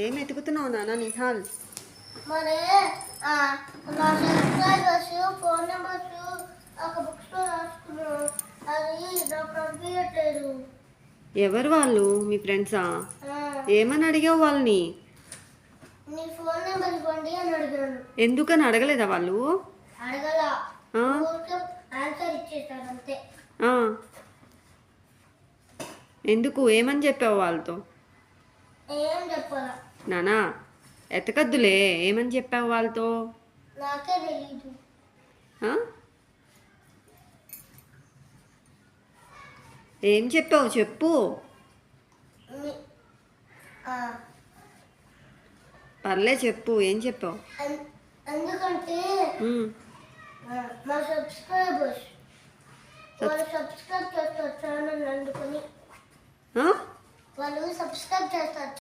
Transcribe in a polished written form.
ఏం ఎతుకుతున్నావు నాన్న నిహాల్? మరి నా సబ్స్క్రైబర్స్ ఫోన్ నెంబర్స్ ఒక బుక్స్లో రాసుకున్నాను. అది నాకు పంపించట్లేదు. ఎవరు వాళ్ళు? మీ ఫ్రెండ్సా? ఏమని అడిగావు వాళ్ళని? నీ ఫోన్ నెంబర్ ఇవ్వండి అని అడిగాను. ఎందుకని అడగలేదా వాళ్ళు? అడగల, ఊరికే ఆన్సర్ ఇచ్చేసాను అంతే. ఎందుకు? ఏమని చెప్పావు వాళ్ళతో? ఏం చెప్పాలా నానా ఎతకద్దులే. ఏమని చెప్పావు వాళ్ళతో? నాకే తెలీదు. ఏం చెప్పావు చెప్పు. పర్లే చెప్పు, ఏం చెప్పావు? ఎందుకంటే మా సబ్స్క్రైబర్స్ వాళ్ళు సబ్స్క్రైబ్ చేస్తారు ఛానల్ అందుకని. వాళ్ళు సబ్స్క్రైబ్ చేస్తారు